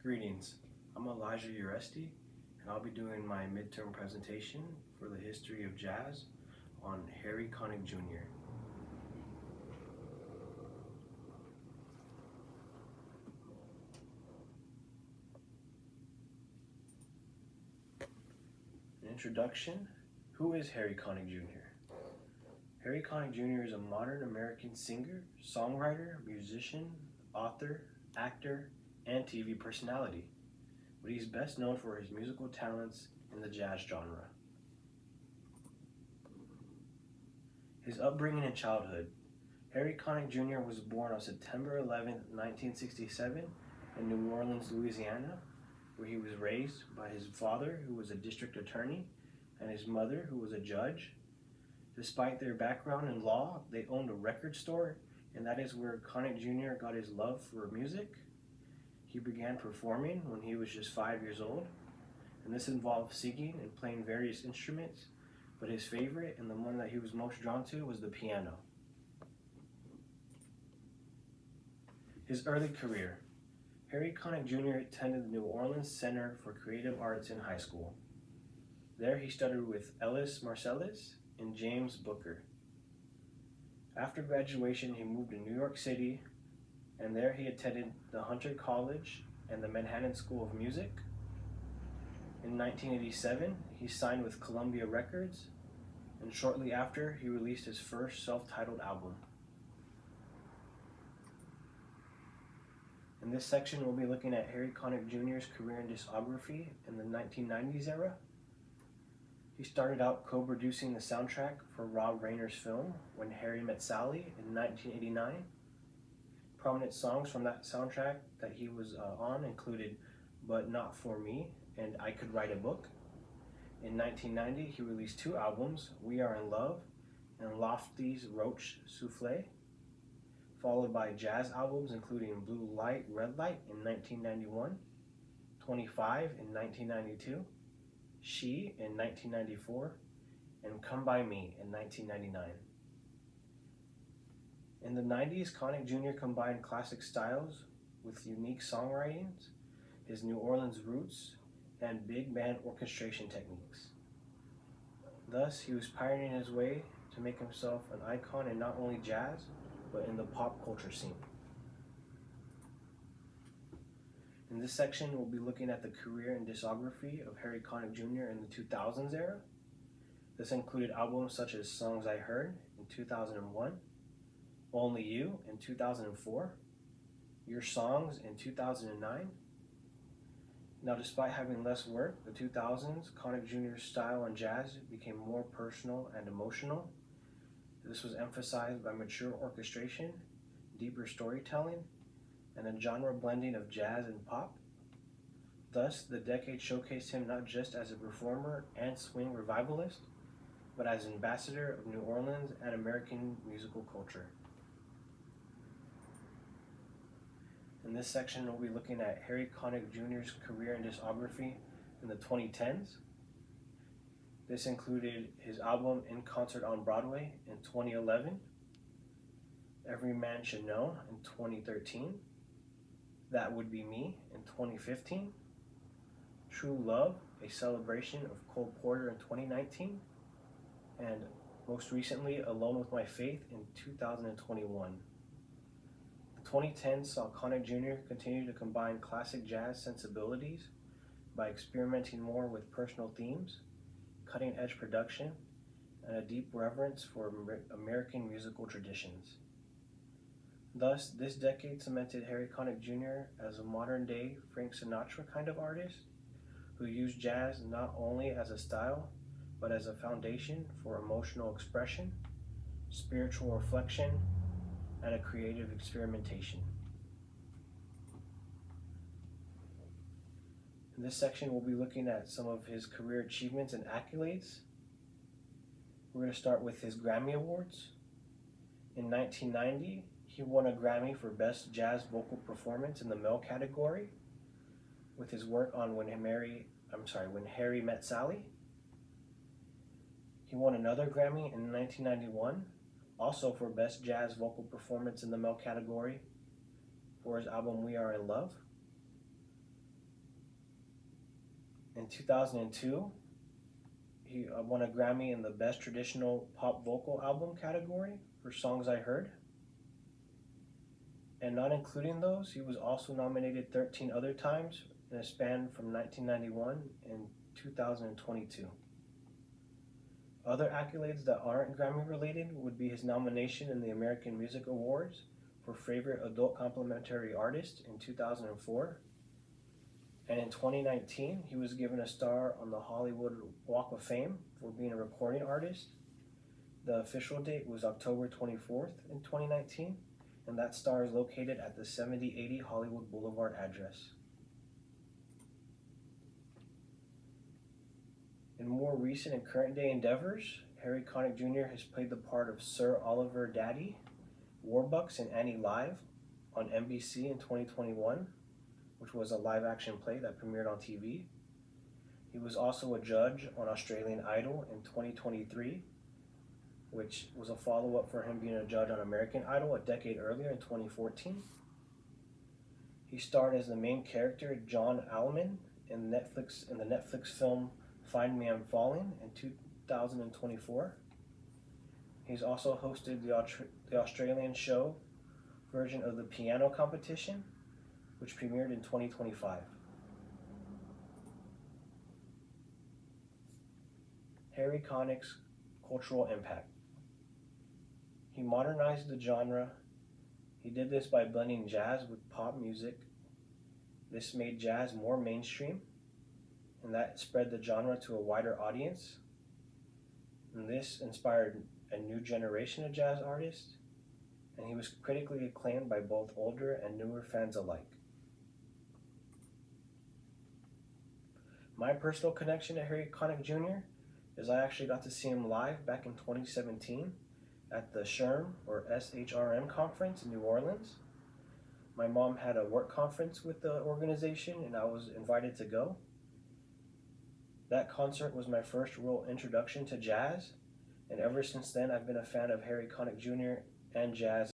Greetings, I'm Elijah Euresti, and I'll be doing my midterm presentation for the history of jazz on Harry Connick Jr. An introduction. Who is Harry Connick Jr.? Harry Connick Jr. is a modern American singer, songwriter, musician, author, actor, and TV personality, but he's best known for his musical talents in the jazz genre. His upbringing and childhood. Harry Connick Jr. was born on September 11, 1967 in New Orleans, Louisiana, where he was raised by his father, who was a district attorney, and his mother, who was a judge. Despite their background in law, they owned a record store, and that is where Connick Jr. got his love for music. He began performing when he was just 5 years old, and this involved singing and playing various instruments, but his favorite and the one that he was most drawn to was the piano. His early career. Harry Connick Jr. attended the New Orleans Center for Creative Arts in high school. There he studied with Ellis Marsalis and James Booker. After graduation, he moved to New York City, and there he attended the Hunter College and the Manhattan School of Music. In 1987, he signed with Columbia Records, and shortly after, he released his first self-titled album. In this section, we'll be looking at Harry Connick Jr.'s career and discography in the 1990s era. He started out co-producing the soundtrack for Rob Reiner's film, When Harry Met Sally, in 1989. Prominent songs from that soundtrack that he was on included But Not For Me and I Could Write a Book. In 1990, he released two albums, We Are in Love and Lofty's Roach Souffle, followed by jazz albums including Blue Light, Red Light in 1991, 25 in 1992, She in 1994, and Come By Me in 1999. In the 90s, Connick Jr. combined classic styles with unique songwritings, his New Orleans roots, and big band orchestration techniques. Thus, he was pioneering his way to make himself an icon in not only jazz, but in the pop culture scene. In this section, we'll be looking at the career and discography of Harry Connick Jr. in the 2000s era. This included albums such as Songs I Heard in 2001, Only You in 2004, Your Songs in 2009. Now, despite having less work, the 2000s, Connick Jr.'s style on jazz became more personal and emotional. This was emphasized by mature orchestration, deeper storytelling, and a genre blending of jazz and pop. Thus, the decade showcased him not just as a performer and swing revivalist, but as ambassador of New Orleans and American musical culture. In this section, we'll be looking at Harry Connick Jr.'s career and discography in the 2010s. This included his album In Concert on Broadway in 2011, Every Man Should Know in 2013, That Would Be Me in 2015, True Love, a celebration of Cole Porter in 2019, and most recently, Alone with My Faith in 2021. The 2010s saw Connick Jr. continue to combine classic jazz sensibilities by experimenting more with personal themes, cutting-edge production, and a deep reverence for American musical traditions. Thus, this decade cemented Harry Connick Jr. as a modern-day Frank Sinatra kind of artist who used jazz not only as a style, but as a foundation for emotional expression, spiritual reflection, and a creative experimentation. In this section, we'll be looking at some of his career achievements and accolades. We're going to start with his Grammy Awards. In 1990, he won a Grammy for Best Jazz Vocal Performance in the male category with his work on When Harry Met Sally. He won another Grammy in 1991, also for Best Jazz Vocal Performance in the male category for his album We Are in Love. In 2002, he won a Grammy in the Best Traditional Pop Vocal Album category for Songs I Heard. And not including those, he was also nominated 13 other times in a span from 1991 and 2022. Other accolades that aren't Grammy related would be his nomination in the American Music Awards for Favorite Adult Complementary Artist in 2004. And in 2019, he was given a star on the Hollywood Walk of Fame for being a recording artist. The official date was October 24th in 2019, and that star is located at the 7080 Hollywood Boulevard address. In more recent and current day endeavors, Harry Connick Jr. has played the part of Sir Oliver Daddy Warbucks in Annie Live on NBC in 2021, which was a live action play that premiered on TV. He was also a judge on Australian Idol in 2023, which was a follow-up for him being a judge on American Idol a decade earlier in 2014. He starred as the main character John Allman in the Netflix film Find Me I'm Falling in 2024. He's also hosted the Australian show version of the piano competition, which premiered in 2025. Harry Connick's cultural impact. He modernized the genre. He did this by blending jazz with pop music. This made jazz more mainstream, and that spread the genre to a wider audience. And this inspired a new generation of jazz artists, and he was critically acclaimed by both older and newer fans alike. My personal connection to Harry Connick Jr. is I actually got to see him live back in 2017 at the SHRM conference in New Orleans. My mom had a work conference with the organization, and I was invited to go. That concert was my first real introduction to jazz, and ever since then I've been a fan of Harry Connick Jr. and jazz